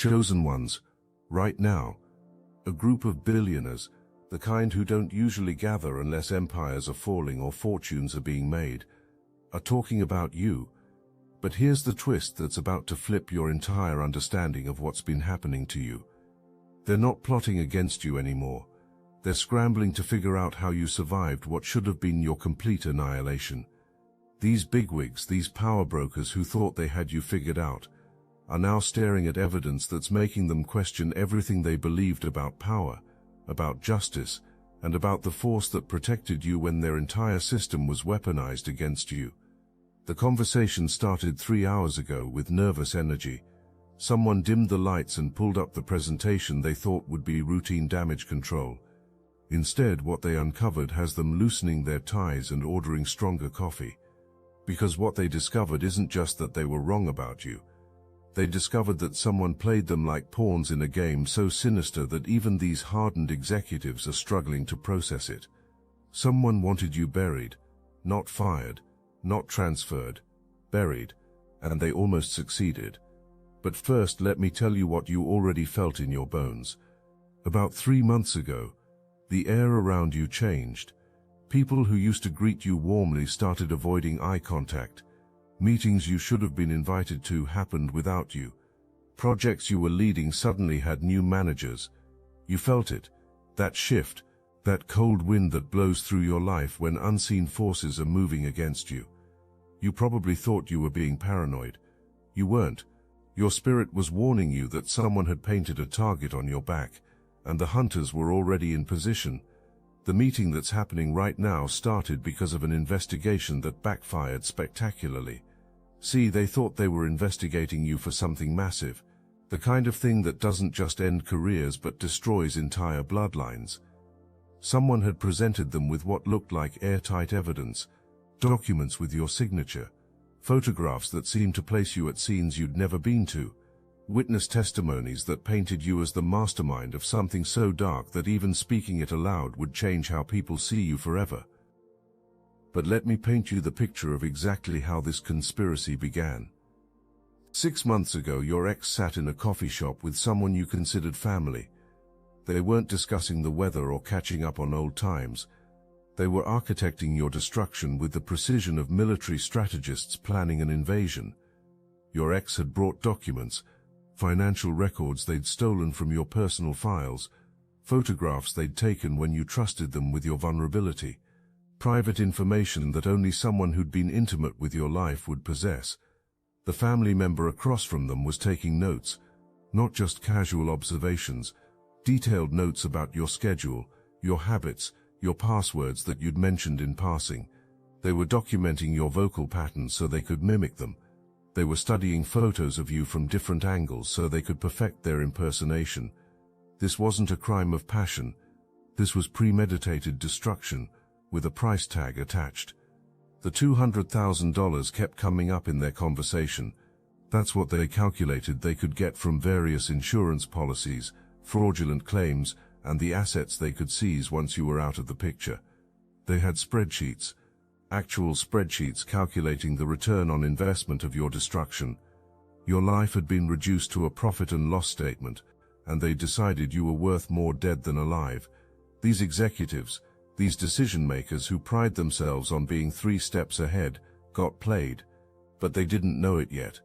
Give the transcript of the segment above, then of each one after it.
chosen ones, right now, a group of billionaires, the kind who don't usually gather unless empires are falling or fortunes are being made, are talking about you. But here's the twist that's about to flip your entire understanding of what's been happening to you. They're not plotting against you anymore. They're scrambling to figure out how you survived what should have been your complete annihilation. These bigwigs, these power brokers who thought they had you figured out, are now staring at evidence that's making them question everything they believed about power, about justice, and about the force that protected you when their entire system was weaponized against you. The conversation started 3 hours ago with nervous energy. Someone dimmed the lights and pulled up the presentation they thought would be routine damage control. Instead, what they uncovered has them loosening their ties and ordering stronger coffee. Because what they discovered isn't just that they were wrong about you. They discovered that someone played them like pawns in a game so sinister that even these hardened executives are struggling to process it. Someone wanted you buried, not fired, not transferred, buried, and they almost succeeded. But first, let me tell you what you already felt in your bones. About 3 months ago, the air around you changed. People who used to greet you warmly started avoiding eye contact. Meetings you should have been invited to happened without you. Projects you were leading suddenly had new managers. You felt it, that shift, that cold wind that blows through your life when unseen forces are moving against you. You probably thought you were being paranoid. You weren't. Your spirit was warning you that someone had painted a target on your back, and the hunters were already in position. The meeting that's happening right now started because of an investigation that backfired spectacularly. See, they thought they were investigating you for something massive, the kind of thing that doesn't just end careers but destroys entire bloodlines. Someone had presented them with what looked like airtight evidence, documents with your signature, photographs that seemed to place you at scenes you'd never been to, witness testimonies that painted you as the mastermind of something so dark that even speaking it aloud would change how people see you forever. But let me paint you the picture of exactly how this conspiracy began. 6 months ago, your ex sat in a coffee shop with someone you considered family. They weren't discussing the weather or catching up on old times. They were architecting your destruction with the precision of military strategists planning an invasion. Your ex had brought documents, financial records they'd stolen from your personal files, photographs they'd taken when you trusted them with your vulnerability, private information that only someone who'd been intimate with your life would possess. The family member across from them was taking notes, not just casual observations, detailed notes about your schedule, your habits, your passwords that you'd mentioned in passing. They were documenting your vocal patterns so they could mimic them. They were studying photos of you from different angles so they could perfect their impersonation. This wasn't a crime of passion. This was premeditated destruction, with a price tag attached. The $200,000 kept coming up in their conversation. That's what they calculated they could get from various insurance policies, fraudulent claims, and the assets they could seize once you were out of the picture. They had spreadsheets, actual spreadsheets calculating the return on investment of your destruction. Your life had been reduced to a profit and loss statement, and they decided you were worth more dead than alive. These executives, these decision-makers who pride themselves on being 3 steps ahead, got played, but they didn't know it yet.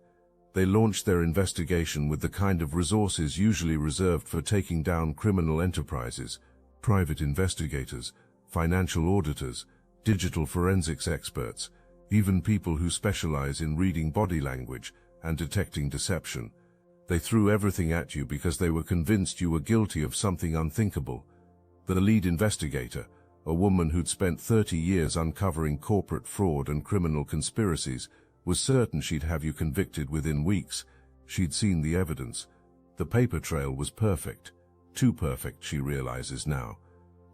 They launched their investigation with the kind of resources usually reserved for taking down criminal enterprises: private investigators, financial auditors, digital forensics experts, even people who specialize in reading body language and detecting deception. They threw everything at you because they were convinced you were guilty of something unthinkable. The lead investigator, a woman who'd spent 30 years uncovering corporate fraud and criminal conspiracies, was certain she'd have you convicted within weeks. She'd seen the evidence. The paper trail was perfect. Too perfect, she realizes now.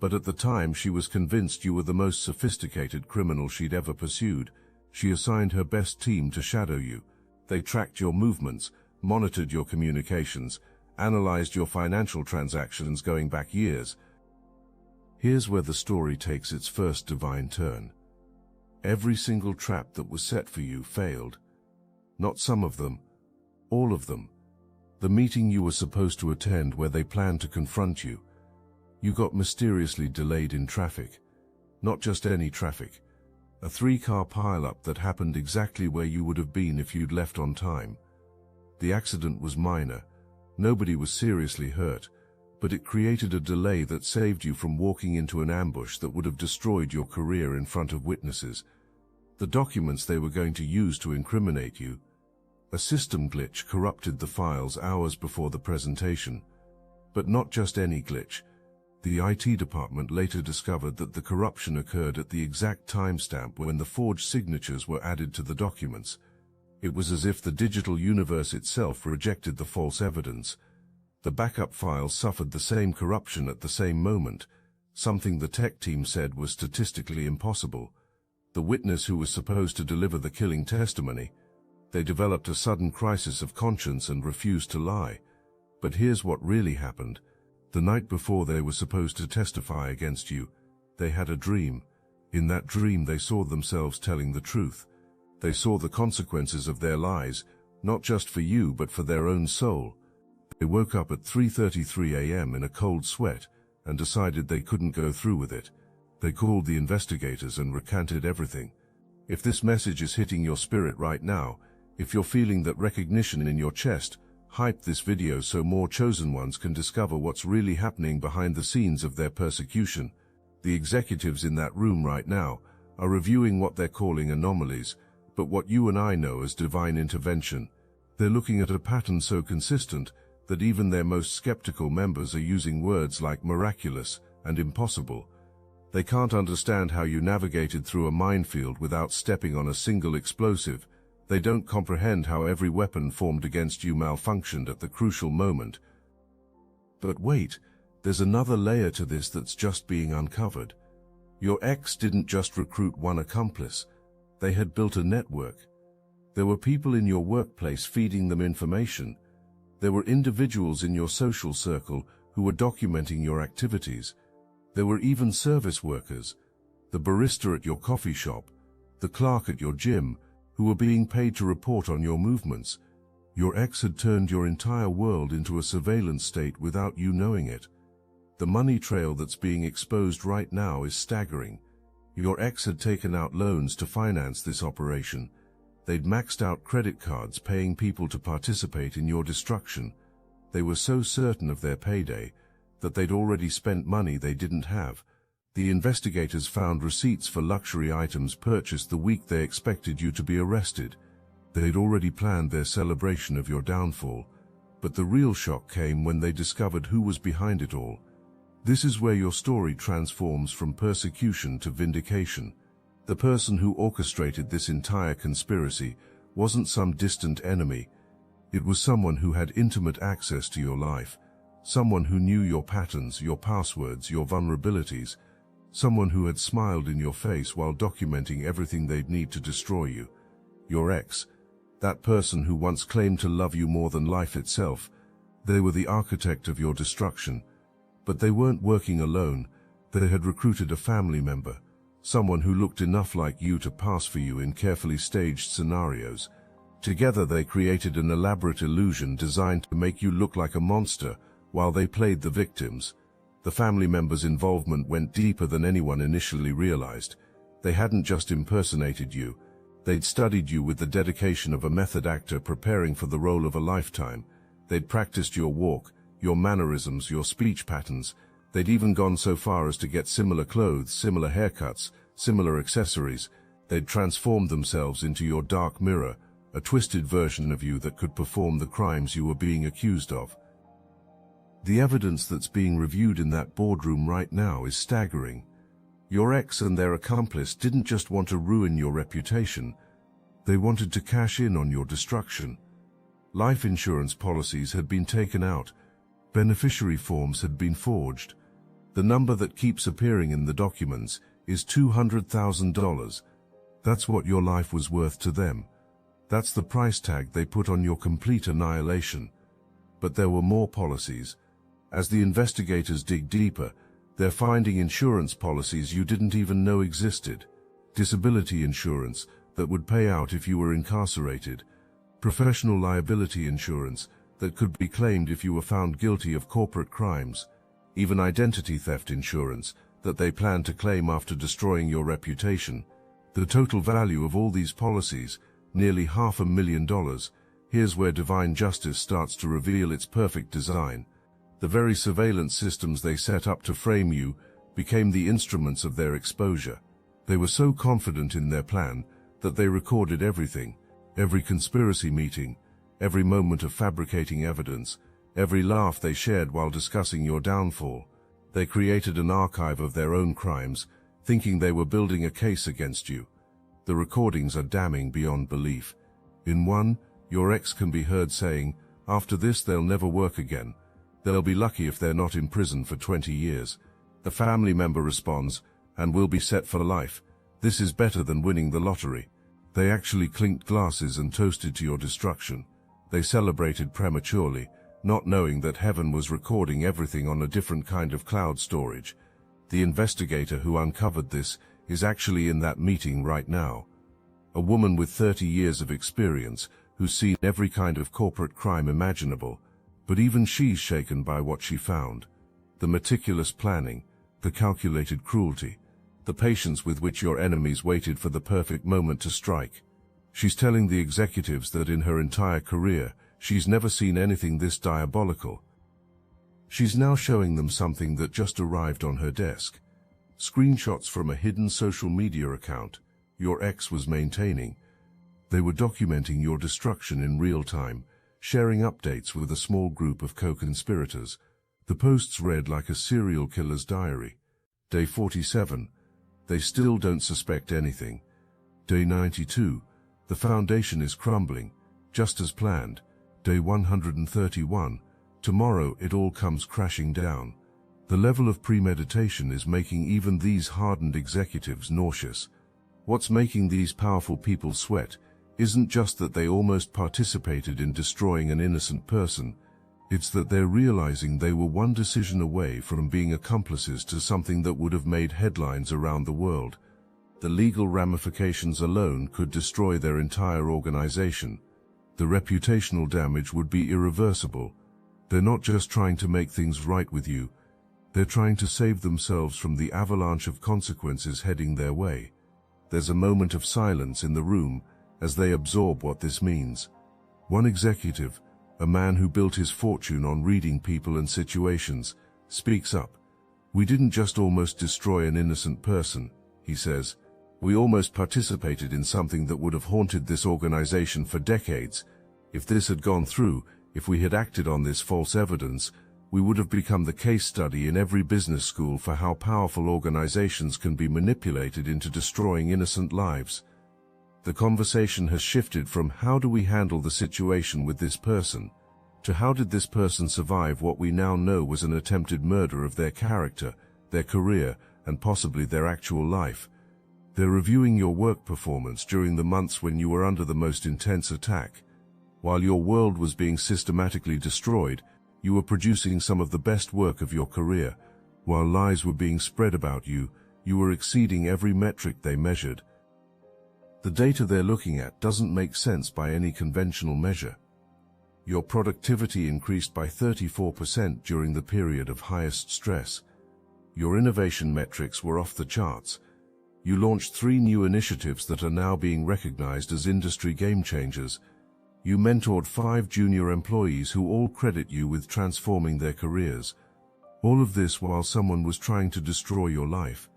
But at the time, she was convinced you were the most sophisticated criminal she'd ever pursued. She assigned her best team to shadow you. They tracked your movements, monitored your communications, analyzed your financial transactions going back years. Here's where the story takes its first divine turn. Every single trap that was set for you failed. Not some of them, all of them. The meeting you were supposed to attend where they planned to confront you. You got mysteriously delayed in traffic. Not just any traffic. A 3-car pileup that happened exactly where you would have been if you'd left on time. The accident was minor. Nobody was seriously hurt, but it created a delay that saved you from walking into an ambush that would have destroyed your career in front of witnesses. The documents they were going to use to incriminate you. A system glitch corrupted the files hours before the presentation. But not just any glitch. The IT department later discovered that the corruption occurred at the exact timestamp when the forged signatures were added to the documents. It was as if the digital universe itself rejected the false evidence. The backup files suffered the same corruption at the same moment, something the tech team said was statistically impossible. The witness who was supposed to deliver the killing testimony, they developed a sudden crisis of conscience and refused to lie. But here's what really happened. The night before they were supposed to testify against you, they had a dream. In that dream they saw themselves telling the truth. They saw the consequences of their lies, not just for you but for their own soul. They woke up at 3:33 a.m. in a cold sweat and decided they couldn't go through with it. They called the investigators and recanted everything. If this message is hitting your spirit right now, if you're feeling that recognition in your chest, hype this video so more chosen ones can discover what's really happening behind the scenes of their persecution. The executives in that room right now are reviewing what they're calling anomalies, but what you and I know as divine intervention. They're looking at a pattern so consistent that even their most skeptical members are using words like miraculous and impossible. They can't understand how you navigated through a minefield without stepping on a single explosive. They don't comprehend how every weapon formed against you malfunctioned at the crucial moment. But wait, there's another layer to this that's just being uncovered. Your ex didn't just recruit one accomplice. They had built a network. There were people in your workplace feeding them information. There were individuals in your social circle who were documenting your activities. There were even service workers, the barista at your coffee shop, the clerk at your gym, who were being paid to report on your movements. Your ex had turned your entire world into a surveillance state without you knowing it. The money trail that's being exposed right now is staggering. Your ex had taken out loans to finance this operation. They'd maxed out credit cards paying people to participate in your destruction. They were so certain of their payday that they'd already spent money they didn't have. The investigators found receipts for luxury items purchased the week they expected you to be arrested. They'd already planned their celebration of your downfall, but the real shock came when they discovered who was behind it all. This is where your story transforms from persecution to vindication. The person who orchestrated this entire conspiracy wasn't some distant enemy. It was someone who had intimate access to your life, someone who knew your patterns, your passwords, your vulnerabilities, someone who had smiled in your face while documenting everything they'd need to destroy you. Your ex, that person who once claimed to love you more than life itself, they were the architect of your destruction. But they weren't working alone. They had recruited a family member, someone who looked enough like you to pass for you in carefully staged scenarios. Together they created an elaborate illusion designed to make you look like a monster while they played the victims. The family members' involvement went deeper than anyone initially realized. They hadn't just impersonated you. They'd studied you with the dedication of a method actor preparing for the role of a lifetime. They'd practiced your walk, your mannerisms, your speech patterns. They'd even gone so far as to get similar clothes, similar haircuts, similar accessories. They'd transformed themselves into your dark mirror, a twisted version of you that could perform the crimes you were being accused of. The evidence that's being reviewed in that boardroom right now is staggering. Your ex and their accomplice didn't just want to ruin your reputation. They wanted to cash in on your destruction. Life insurance policies had been taken out. Beneficiary forms had been forged. The number that keeps appearing in the documents is $200,000. That's what your life was worth to them. That's the price tag they put on your complete annihilation. But there were more policies. As the investigators dig deeper, they're finding insurance policies you didn't even know existed. Disability insurance that would pay out if you were incarcerated. Professional liability insurance that could be claimed if you were found guilty of corporate crimes, even identity theft insurance that they plan to claim after destroying your reputation. The total value of all these policies, nearly $500,000. Here's where divine justice starts to reveal its perfect design. The very surveillance systems they set up to frame you became the instruments of their exposure. They were so confident in their plan that they recorded everything, every conspiracy meeting, every moment of fabricating evidence, every laugh they shared while discussing your downfall. They created an archive of their own crimes, thinking they were building a case against you. The recordings are damning beyond belief. In one, your ex can be heard saying, "After this they'll never work again. They'll be lucky if they're not in prison for 20 years. A family member responds, "And will be set for life. This is better than winning the lottery." They actually clinked glasses and toasted to your destruction. They celebrated prematurely, not knowing that heaven was recording everything on a different kind of cloud storage. The investigator who uncovered this is actually in that meeting right now. A woman with 30 years of experience who's seen every kind of corporate crime imaginable, but even she's shaken by what she found. The meticulous planning, the calculated cruelty, the patience with which your enemies waited for the perfect moment to strike. She's telling the executives that in her entire career, she's never seen anything this diabolical. She's now showing them something that just arrived on her desk. Screenshots from a hidden social media account your ex was maintaining. They were documenting your destruction in real time, sharing updates with a small group of co-conspirators. The posts read like a serial killer's diary. Day 47. They still don't suspect anything. Day 92. The foundation is crumbling, just as planned. Day 131. Tomorrow it all comes crashing down. The level of premeditation is making even these hardened executives nauseous. What's making these powerful people sweat isn't just that they almost participated in destroying an innocent person. It's that they're realizing they were one decision away from being accomplices to something that would have made headlines around the world. The legal ramifications alone could destroy their entire organization. The reputational damage would be irreversible. They're not just trying to make things right with you. They're trying to save themselves from the avalanche of consequences heading their way. There's a moment of silence in the room as they absorb what this means. One executive, a man who built his fortune on reading people and situations, speaks up. "We didn't just almost destroy an innocent person," he says. "We almost participated in something that would have haunted this organization for decades. If this had gone through, if we had acted on this false evidence, we would have become the case study in every business school for how powerful organizations can be manipulated into destroying innocent lives." The conversation has shifted from "how do we handle the situation with this person?" to "how did this person survive what we now know was an attempted murder of their character, their career, and possibly their actual life." They're reviewing your work performance during the months when you were under the most intense attack. While your world was being systematically destroyed, you were producing some of the best work of your career. While lies were being spread about you, you were exceeding every metric they measured. The data they're looking at doesn't make sense by any conventional measure. Your productivity increased by 34% during the period of highest stress. Your innovation metrics were off the charts. You launched 3 new initiatives that are now being recognized as industry game changers. You mentored 5 junior employees who all credit you with transforming their careers. All of this while someone was trying to destroy your life.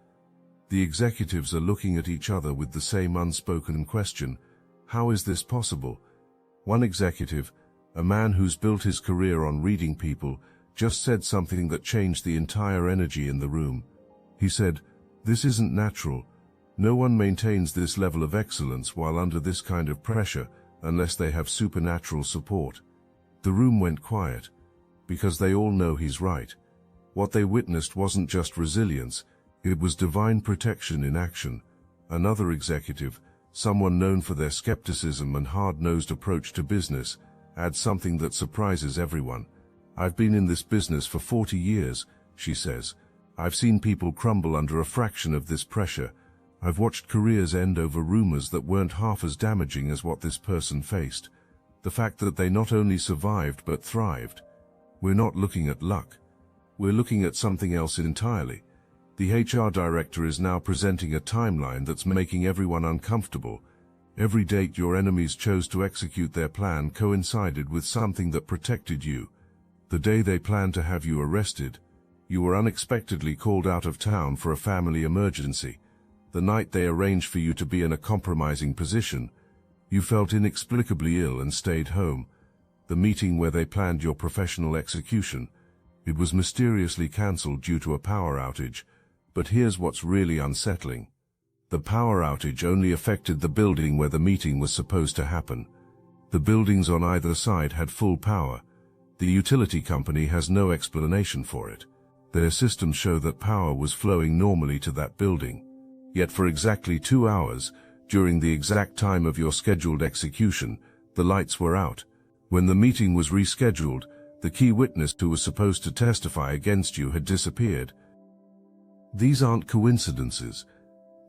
The executives are looking at each other with the same unspoken question: how is this possible? One executive, a man who's built his career on reading people, just said something that changed the entire energy in the room. He said, "This isn't natural. No one maintains this level of excellence while under this kind of pressure, unless they have supernatural support." The room went quiet, because they all know he's right. What they witnessed wasn't just resilience, it was divine protection in action. Another executive, someone known for their skepticism and hard-nosed approach to business, adds something that surprises everyone. "I've been in this business for 40 years, she says. "I've seen people crumble under a fraction of this pressure. I've watched careers end over rumors that weren't half as damaging as what this person faced." The fact that they not only survived but thrived. We're not looking at luck. We're looking at something else entirely. The HR director is now presenting a timeline that's making everyone uncomfortable. Every date your enemies chose to execute their plan coincided with something that protected you. The day they planned to have you arrested, you were unexpectedly called out of town for a family emergency. The night they arranged for you to be in a compromising position, you felt inexplicably ill and stayed home. The meeting where they planned your professional execution, it was mysteriously cancelled due to a power outage. But here's what's really unsettling. The power outage only affected the building where the meeting was supposed to happen. The buildings on either side had full power. The utility company has no explanation for it. Their systems show that power was flowing normally to that building. Yet for exactly 2 hours, during the exact time of your scheduled execution, the lights were out. When the meeting was rescheduled, the key witness who was supposed to testify against you had disappeared. These aren't coincidences.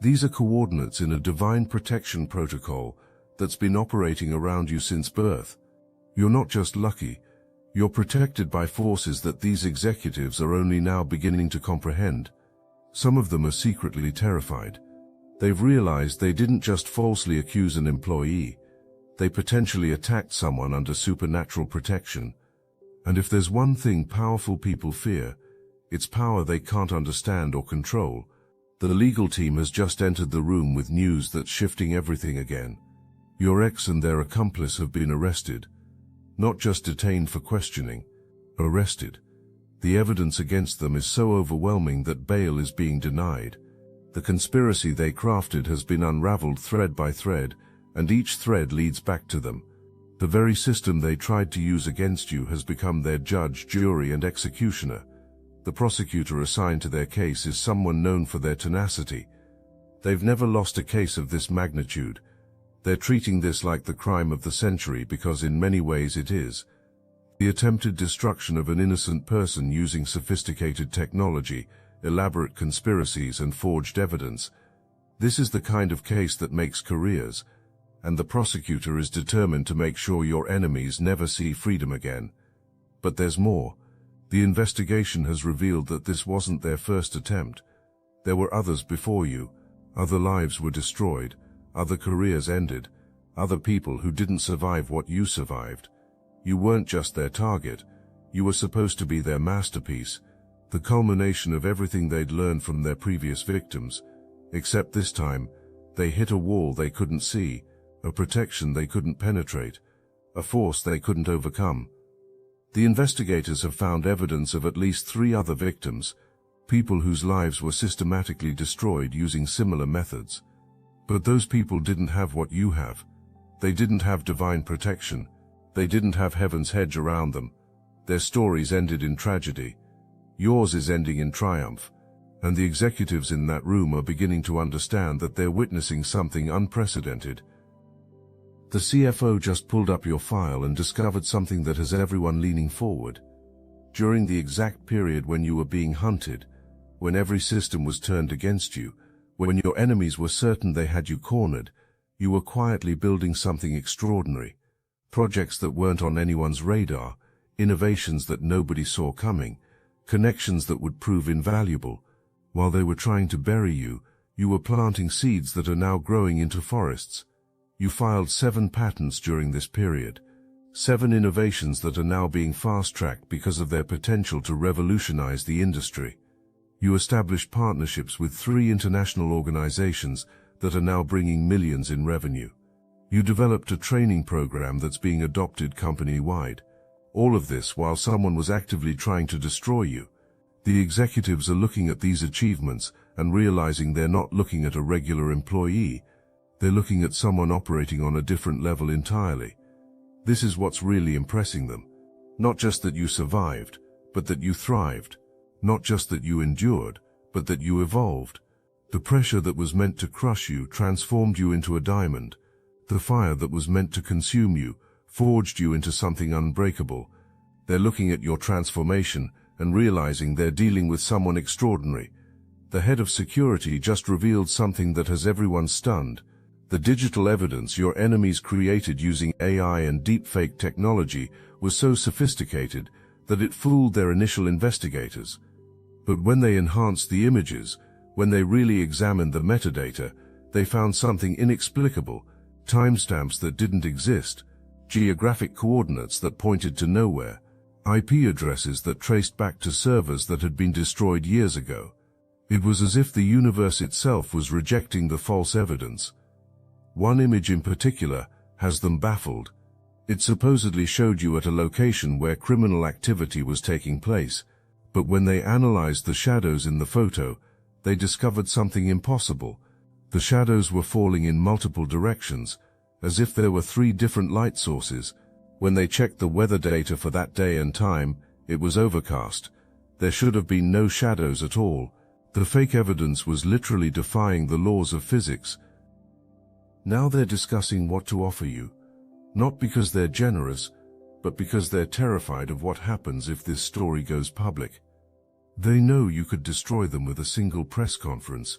These are coordinates in a divine protection protocol that's been operating around you since birth. You're not just lucky, you're protected by forces that these executives are only now beginning to comprehend. Some of them are secretly terrified. They've realized they didn't just falsely accuse an employee, they potentially attacked someone under supernatural protection. And if there's one thing powerful people fear, it's power they can't understand or control. The legal team has just entered the room with news that's shifting everything again. Your ex and their accomplice have been arrested. Not just detained for questioning, arrested. The evidence against them is so overwhelming that bail is being denied. The conspiracy they crafted has been unraveled thread by thread, and each thread leads back to them. The very system they tried to use against you has become their judge, jury, and executioner. The prosecutor assigned to their case is someone known for their tenacity. They've never lost a case of this magnitude. They're treating this like the crime of the century because in many ways it is. The attempted destruction of an innocent person using sophisticated technology, elaborate conspiracies, and forged evidence. This is the kind of case that makes careers, and the prosecutor is determined to make sure your enemies never see freedom again. But there's more. The investigation has revealed that this wasn't their first attempt. There were others before you. Other lives were destroyed, other careers ended, other people who didn't survive what you survived. You weren't just their target, you were supposed to be their masterpiece, the culmination of everything they'd learned from their previous victims. Except this time, they hit a wall they couldn't see, a protection they couldn't penetrate, a force they couldn't overcome. The investigators have found evidence of at least 3 other victims, people whose lives were systematically destroyed using similar methods. But those people didn't have what you have. They didn't have divine protection. They didn't have heaven's hedge around them. Their stories ended in tragedy. Yours is ending in triumph. And the executives in that room are beginning to understand that they're witnessing something unprecedented. The CFO just pulled up your file and discovered something that has everyone leaning forward. During the exact period when you were being hunted, when every system was turned against you, when your enemies were certain they had you cornered, you were quietly building something extraordinary. Projects that weren't on anyone's radar, innovations that nobody saw coming, connections that would prove invaluable. While they were trying to bury you, you were planting seeds that are now growing into forests. You filed 7 patents during this period, 7 innovations that are now being fast-tracked because of their potential to revolutionize the industry. You established partnerships with 3 international organizations that are now bringing millions in revenue. You developed a training program that's being adopted company-wide. All of this while someone was actively trying to destroy you. The executives are looking at these achievements and realizing they're not looking at a regular employee. They're looking at someone operating on a different level entirely. This is what's really impressing them. Not just that you survived, but that you thrived. Not just that you endured, but that you evolved. The pressure that was meant to crush you transformed you into a diamond. The fire that was meant to consume you forged you into something unbreakable. They're looking at your transformation and realizing they're dealing with someone extraordinary. The head of security just revealed something that has everyone stunned. The digital evidence your enemies created using AI and deepfake technology was so sophisticated that it fooled their initial investigators. But when they enhanced the images, when they really examined the metadata, they found something inexplicable: timestamps that didn't exist, geographic coordinates that pointed to nowhere, IP addresses that traced back to servers that had been destroyed years ago. It was as if the universe itself was rejecting the false evidence. One image in particular has them baffled. It supposedly showed you at a location where criminal activity was taking place, but when they analyzed the shadows in the photo, they discovered something impossible. The shadows were falling in multiple directions, as if there were 3 different light sources. When they checked the weather data for that day and time, it was overcast. There should have been no shadows at all. The fake evidence was literally defying the laws of physics. Now they're discussing what to offer you, not because they're generous, but because they're terrified of what happens if this story goes public. They know you could destroy them with a single press conference.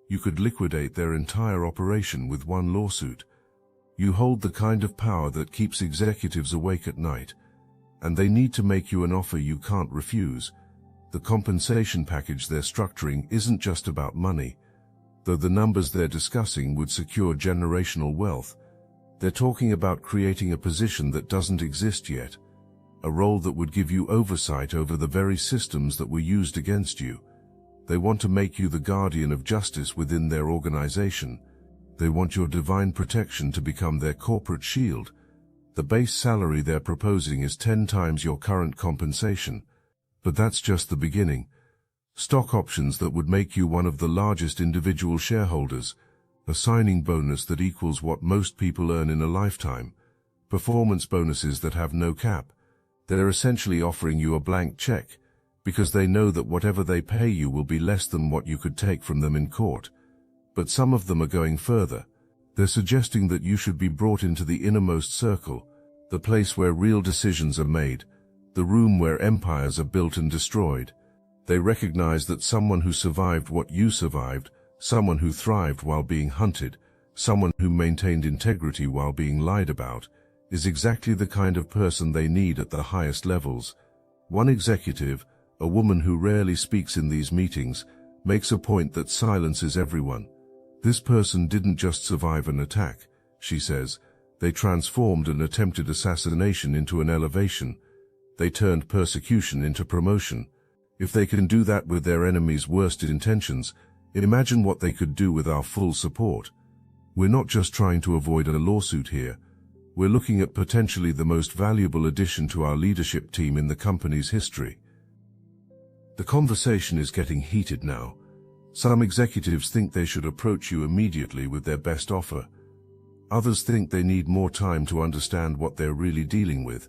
You could liquidate their entire operation with one lawsuit. You hold the kind of power that keeps executives awake at night, and they need to make you an offer you can't refuse. The compensation package they're structuring isn't just about money, though the numbers they're discussing would secure generational wealth. They're talking about creating a position that doesn't exist yet, a role that would give you oversight over the very systems that were used against you. They want to make you the guardian of justice within their organization. They want your divine protection to become their corporate shield. The base salary they're proposing is 10 times your current compensation. But that's just the beginning. Stock options that would make you one of the largest individual shareholders, a signing bonus that equals what most people earn in a lifetime, performance bonuses that have no cap. They're essentially offering you a blank check, because they know that whatever they pay you will be less than what you could take from them in court. But some of them are going further. They're suggesting that you should be brought into the innermost circle, the place where real decisions are made, the room where empires are built and destroyed. They recognize that someone who survived what you survived, someone who thrived while being hunted, someone who maintained integrity while being lied about, is exactly the kind of person they need at the highest levels. One executive, a woman who rarely speaks in these meetings, makes a point that silences everyone. This person didn't just survive an attack, she says. They transformed an attempted assassination into an elevation. They turned persecution into promotion. If they can do that with their enemy's worst intentions, imagine what they could do with our full support. We're not just trying to avoid a lawsuit here. We're looking at potentially the most valuable addition to our leadership team in the company's history. The conversation is getting heated now. Some executives think they should approach you immediately with their best offer. Others think they need more time to understand what they're really dealing with,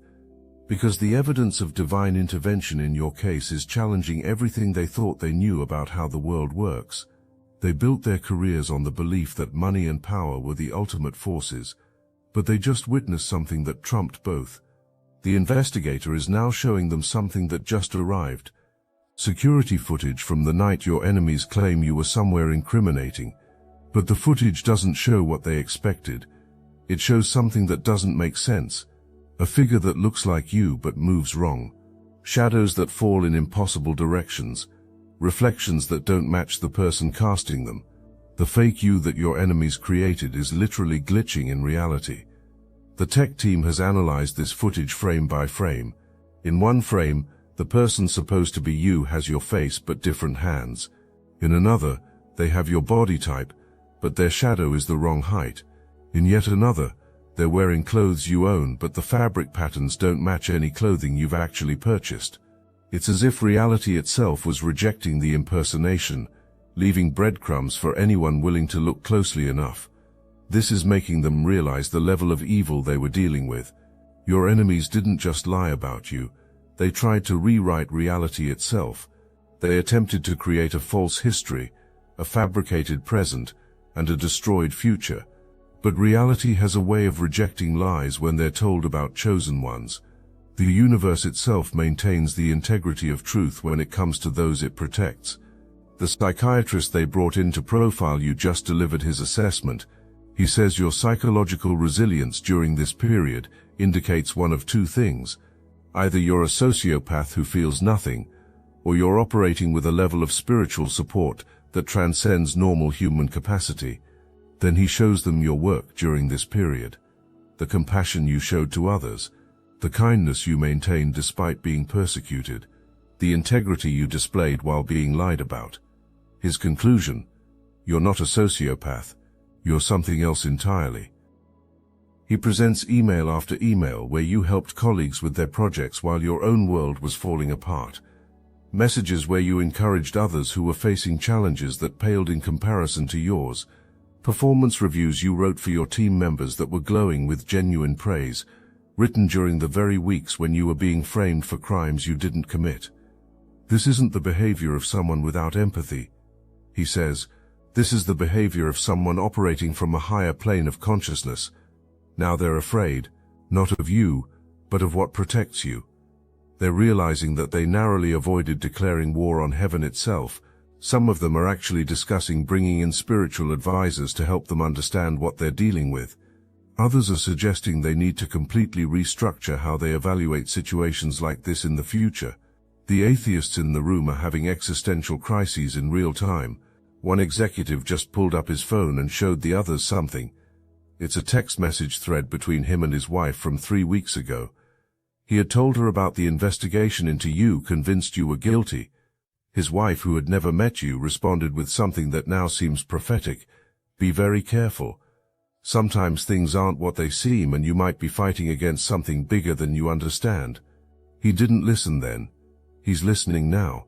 because the evidence of divine intervention in your case is challenging everything they thought they knew about how the world works. They built their careers on the belief that money and power were the ultimate forces, but they just witnessed something that trumped both. The investigator is now showing them something that just arrived: security footage from the night your enemies claim you were somewhere incriminating. But the footage doesn't show what they expected. It shows something that doesn't make sense. A figure that looks like you but moves wrong. Shadows that fall in impossible directions. Reflections that don't match the person casting them. The fake you that your enemies created is literally glitching in reality. The tech team has analyzed this footage frame by frame. In one frame, the person supposed to be you has your face but different hands. In another, they have your body type, but their shadow is the wrong height. In yet another, they're wearing clothes you own, but the fabric patterns don't match any clothing you've actually purchased. It's as if reality itself was rejecting the impersonation, leaving breadcrumbs for anyone willing to look closely enough. This is making them realize the level of evil they were dealing with. Your enemies didn't just lie about you. They tried to rewrite reality itself. They attempted to create a false history, a fabricated present, and a destroyed future. But reality has a way of rejecting lies when they're told about chosen ones. The universe itself maintains the integrity of truth when it comes to those it protects. The psychiatrist they brought in to profile you just delivered his assessment. He says your psychological resilience during this period indicates one of two things. Either you're a sociopath who feels nothing, or you're operating with a level of spiritual support that transcends normal human capacity. Then he shows them your work during this period, the compassion you showed to others, the kindness you maintained despite being persecuted, the integrity you displayed while being lied about. His conclusion: you're not a sociopath, you're something else entirely. He presents email after email where you helped colleagues with their projects while your own world was falling apart. Messages where you encouraged others who were facing challenges that paled in comparison to yours. Performance reviews you wrote for your team members that were glowing with genuine praise, written during the very weeks when you were being framed for crimes you didn't commit. This isn't the behavior of someone without empathy. He says, this is the behavior of someone operating from a higher plane of consciousness. Now they're afraid, not of you, but of what protects you. They're realizing that they narrowly avoided declaring war on heaven itself. Some of them are actually discussing bringing in spiritual advisors to help them understand what they're dealing with. Others are suggesting they need to completely restructure how they evaluate situations like this in the future. The atheists in the room are having existential crises in real time. One executive just pulled up his phone and showed the others something. It's a text message thread between him and his wife from 3 weeks ago. He had told her about the investigation into you, convinced you were guilty. His wife, who had never met you, responded with something that now seems prophetic. Be very careful. Sometimes things aren't what they seem and you might be fighting against something bigger than you understand. He didn't listen then. He's listening now.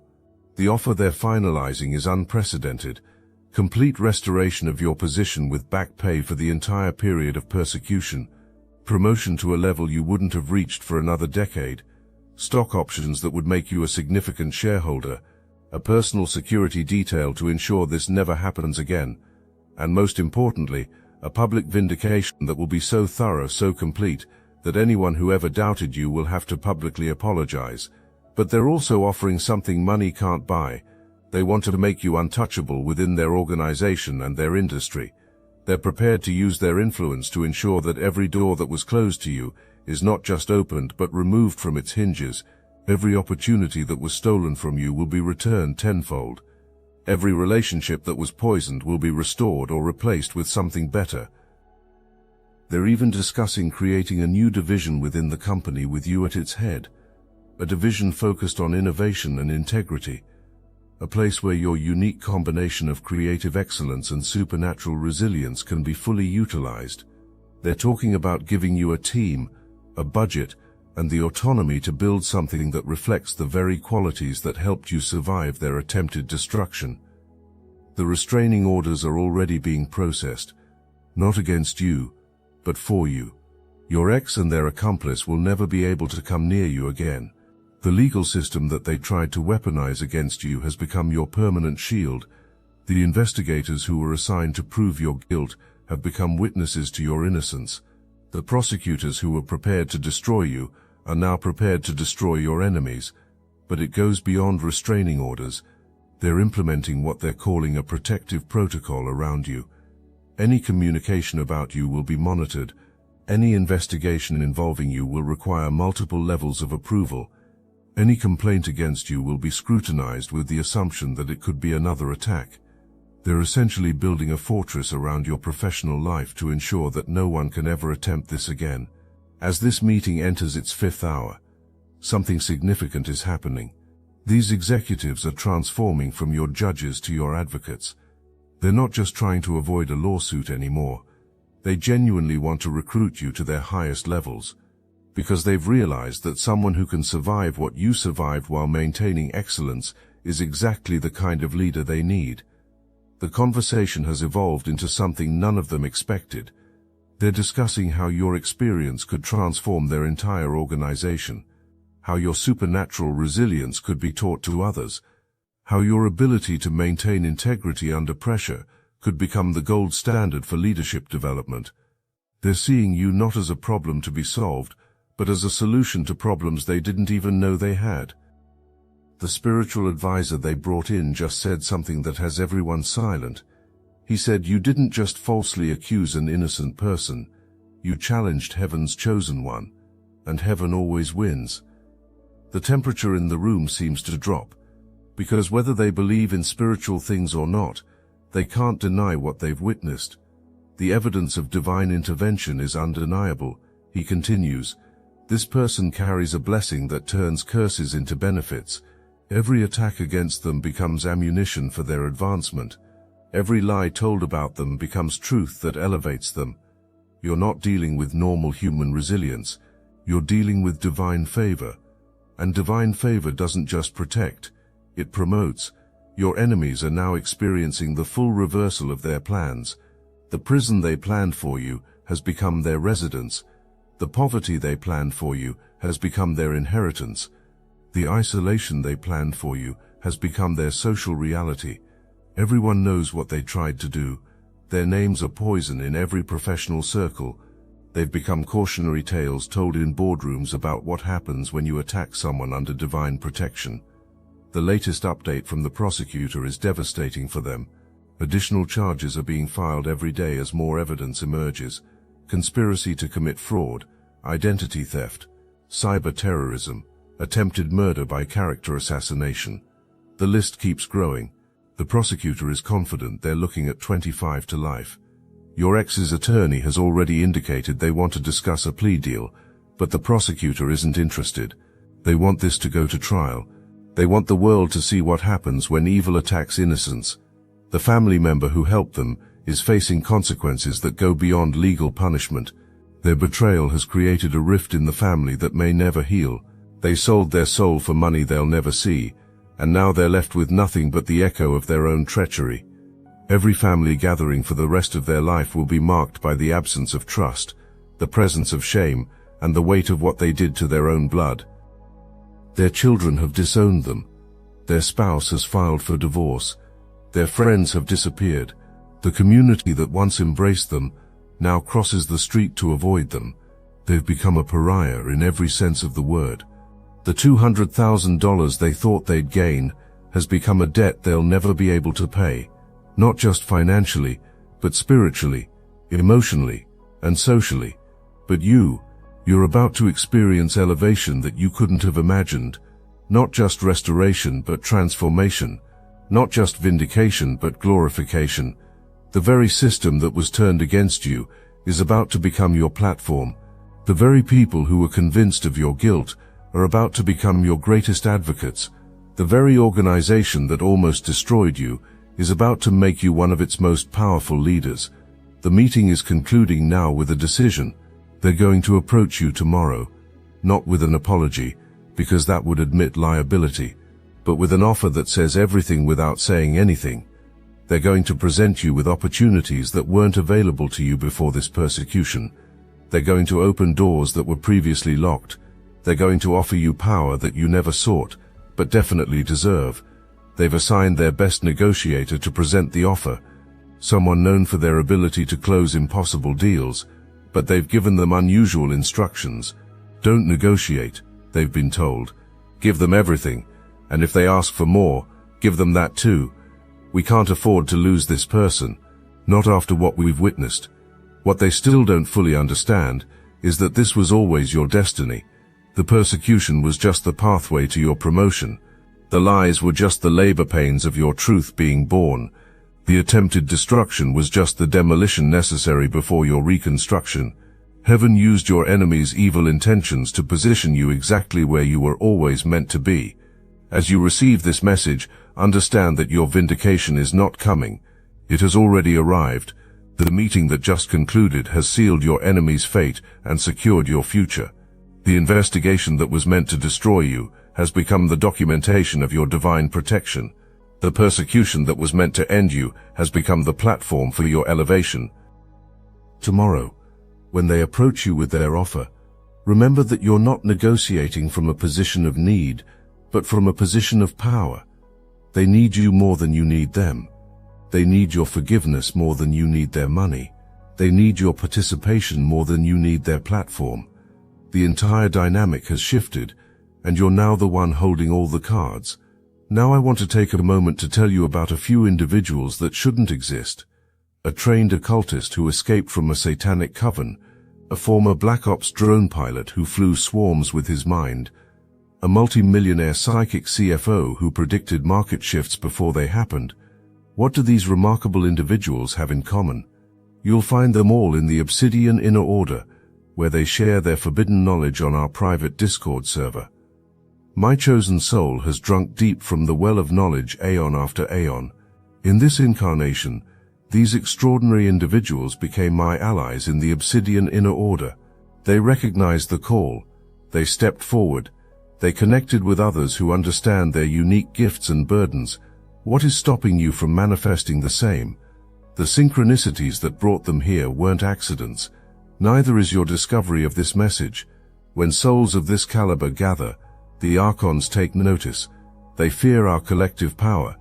The offer they're finalizing is unprecedented. Complete restoration of your position with back pay for the entire period of persecution. Promotion to a level you wouldn't have reached for another decade. Stock options that would make you a significant shareholder. A personal security detail to ensure this never happens again. And most importantly, a public vindication that will be so thorough, so complete, that anyone who ever doubted you will have to publicly apologize. But they're also offering something money can't buy. They want to make you untouchable within their organization and their industry. They're prepared to use their influence to ensure that every door that was closed to you is not just opened but removed from its hinges. Every opportunity that was stolen from you will be returned tenfold. Every relationship that was poisoned will be restored or replaced with something better. They're even discussing creating a new division within the company with you at its head. A division focused on innovation and integrity. A place where your unique combination of creative excellence and supernatural resilience can be fully utilized. They're talking about giving you a team, a budget, and the autonomy to build something that reflects the very qualities that helped you survive their attempted destruction. The restraining orders are already being processed, not against you, but for you. Your ex and their accomplice will never be able to come near you again. The legal system that they tried to weaponize against you has become your permanent shield. The investigators who were assigned to prove your guilt have become witnesses to your innocence. The prosecutors who were prepared to destroy you are now prepared to destroy your enemies. But it goes beyond restraining orders. They're implementing what they're calling a protective protocol around you. Any communication about you will be monitored. Any investigation involving you will require multiple levels of approval. Any complaint against you will be scrutinized with the assumption that it could be another attack. They're essentially building a fortress around your professional life to ensure that no one can ever attempt this again. As this meeting enters its 5th hour, something significant is happening. These executives are transforming from your judges to your advocates. They're not just trying to avoid a lawsuit anymore. They genuinely want to recruit you to their highest levels, because they've realized that someone who can survive what you survived while maintaining excellence is exactly the kind of leader they need. The conversation has evolved into something none of them expected. They're discussing how your experience could transform their entire organization, how your supernatural resilience could be taught to others, how your ability to maintain integrity under pressure could become the gold standard for leadership development. They're seeing you not as a problem to be solved, but as a solution to problems they didn't even know they had. The spiritual advisor they brought in just said something that has everyone silent. He said, "You didn't just falsely accuse an innocent person. You challenged heaven's chosen one, and heaven always wins." The temperature in the room seems to drop, because whether they believe in spiritual things or not, they can't deny what they've witnessed. The evidence of divine intervention is undeniable. He continues, "This person carries a blessing that turns curses into benefits. Every attack against them becomes ammunition for their advancement. Every lie told about them becomes truth that elevates them. You're not dealing with normal human resilience. You're dealing with divine favor. And divine favor doesn't just protect, it promotes. Your enemies are now experiencing the full reversal of their plans. The prison they planned for you has become their residence. The poverty they planned for you has become their inheritance. The isolation they planned for you has become their social reality. Everyone knows what they tried to do. Their names are poison in every professional circle. They've become cautionary tales told in boardrooms about what happens when you attack someone under divine protection. The latest update from the prosecutor is devastating for them. Additional charges are being filed every day as more evidence emerges. Conspiracy to commit fraud, identity theft, cyber terrorism, attempted murder by character assassination. The list keeps growing. The prosecutor is confident they're looking at 25 to life. Your ex's attorney has already indicated they want to discuss a plea deal, but the prosecutor isn't interested. They want this to go to trial. They want the world to see what happens when evil attacks innocence. The family member who helped them is facing consequences that go beyond legal punishment. Their betrayal has created a rift in the family that may never heal. They sold their soul for money they'll never see, and now they're left with nothing but the echo of their own treachery. Every family gathering for the rest of their life will be marked by the absence of trust, the presence of shame, and the weight of what they did to their own blood. Their children have disowned them. Their spouse has filed for divorce. Their friends have disappeared. The community that once embraced them now crosses the street to avoid them. They've become a pariah in every sense of the word. The $200,000 they thought they'd gain has become a debt they'll never be able to pay, not just financially, but spiritually, emotionally, and socially. But you're about to experience elevation that you couldn't have imagined, not just restoration but transformation, not just vindication but glorification. The very system that was turned against you is about to become your platform. The very people who were convinced of your guilt are about to become your greatest advocates. The very organization that almost destroyed you is about to make you one of its most powerful leaders. The meeting is concluding now with a decision. They're going to approach you tomorrow, not with an apology, because that would admit liability, but with an offer that says everything without saying anything. They're going to present you with opportunities that weren't available to you before this persecution. They're going to open doors that were previously locked. They're going to offer you power that you never sought, but definitely deserve. They've assigned their best negotiator to present the offer, someone known for their ability to close impossible deals, but they've given them unusual instructions. Don't negotiate, they've been told. Give them everything, and if they ask for more, give them that too. We can't afford to lose this person, not after what we've witnessed. What they still don't fully understand is that this was always your destiny. The persecution was just the pathway to your promotion. The lies were just the labor pains of your truth being born. The attempted destruction was just the demolition necessary before your reconstruction. Heaven used your enemy's evil intentions to position you exactly where you were always meant to be. As you receive this message, understand that your vindication is not coming. It has already arrived. The meeting that just concluded has sealed your enemy's fate and secured your future. The investigation that was meant to destroy you has become the documentation of your divine protection. The persecution that was meant to end you has become the platform for your elevation. Tomorrow, when they approach you with their offer, remember that you're not negotiating from a position of need, but from a position of power. They need you more than you need them. They need your forgiveness more than you need their money. They need your participation more than you need their platform. The entire dynamic has shifted, and you're now the one holding all the cards. Now I want to take a moment to tell you about a few individuals that shouldn't exist. a trained occultist who escaped from a satanic coven, a former Black Ops drone pilot who flew swarms with his mind, a multi-millionaire psychic CFO who predicted market shifts before they happened. What do these remarkable individuals have in common? You'll find them all in the Obsidian Inner Order, where they share their forbidden knowledge on our private Discord server. My chosen soul has drunk deep from the well of knowledge aeon after aeon. In this incarnation, these extraordinary individuals became my allies in the Obsidian Inner Order. They recognized the call. They stepped forward. They connected with others who understand their unique gifts and burdens. What is stopping you from manifesting the same? The synchronicities that brought them here weren't accidents. Neither is your discovery of this message. When souls of this caliber gather, the Archons take notice. They fear our collective power.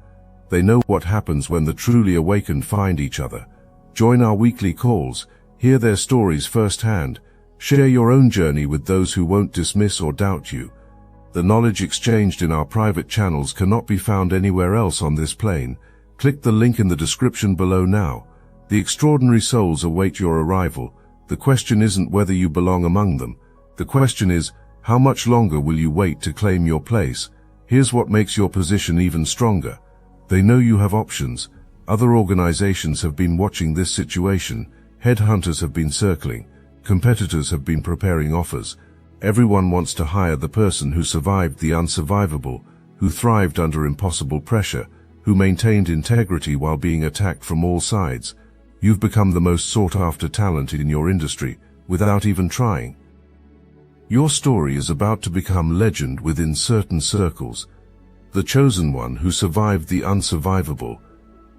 They know what happens when the truly awakened find each other. Join our weekly calls, hear their stories firsthand, share your own journey with those who won't dismiss or doubt you. The knowledge exchanged in our private channels cannot be found anywhere else on this plane. Click the link in the description below now. The extraordinary souls await your arrival. The question isn't whether you belong among them. The question is, how much longer will you wait to claim your place? Here's what makes your position even stronger. They know you have options. Other organizations have been watching this situation. Headhunters have been circling. Competitors have been preparing offers. Everyone wants to hire the person who survived the unsurvivable, who thrived under impossible pressure, who maintained integrity while being attacked from all sides. You've become the most sought-after talent in your industry, without even trying. Your story is about to become legend within certain circles. The chosen one who survived the unsurvivable,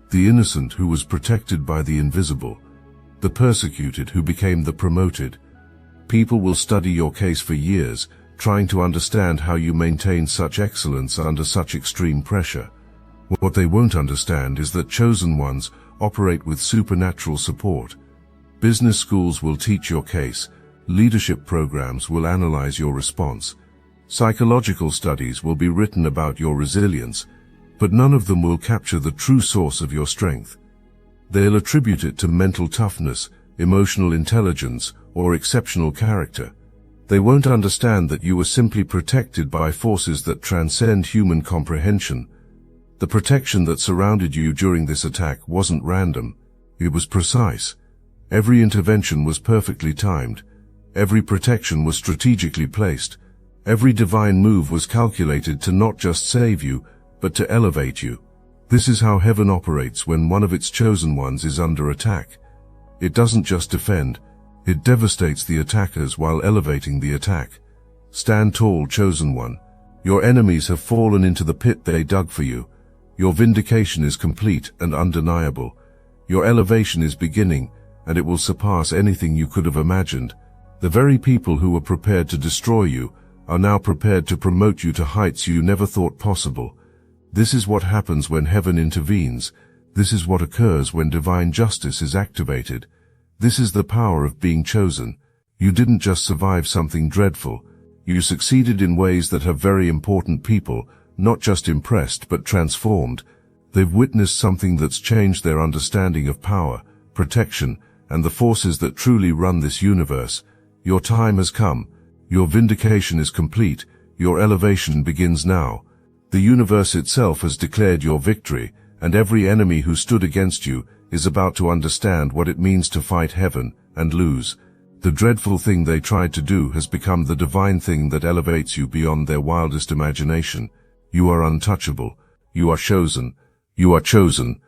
the innocent who was protected by the invisible, the persecuted who became the promoted. People will study your case for years, trying to understand how you maintain such excellence under such extreme pressure. What they won't understand is that chosen ones operate with supernatural support. Business schools will teach your case. Leadership programs will analyze your response. Psychological studies will be written about your resilience, but none of them will capture the true source of your strength. They'll attribute it to mental toughness, emotional intelligence, or exceptional character. They won't understand that you were simply protected by forces that transcend human comprehension. The protection that surrounded you during this attack wasn't random. It was precise. Every intervention was perfectly timed. Every protection was strategically placed. Every divine move was calculated to not just save you, but to elevate you. This is how heaven operates when one of its chosen ones is under attack. It doesn't just defend, it devastates the attackers while elevating the attack. Stand tall, chosen one. Your enemies have fallen into the pit they dug for you. Your vindication is complete and undeniable. Your elevation is beginning, and it will surpass anything you could have imagined. The very people who were prepared to destroy you are now prepared to promote you to heights you never thought possible. This is what happens when heaven intervenes. This is what occurs when divine justice is activated. This is the power of being chosen. You didn't just survive something dreadful. You succeeded in ways that have very important people not just impressed but transformed. They've witnessed something that's changed their understanding of power, protection, and the forces that truly run this universe. Your time has come. Your vindication is complete. Your elevation begins now. The universe itself has declared your victory, and every enemy who stood against you is about to understand what it means to fight heaven and lose. The dreadful thing they tried to do has become the divine thing that elevates you beyond their wildest imagination. You are untouchable. You are chosen. You are chosen.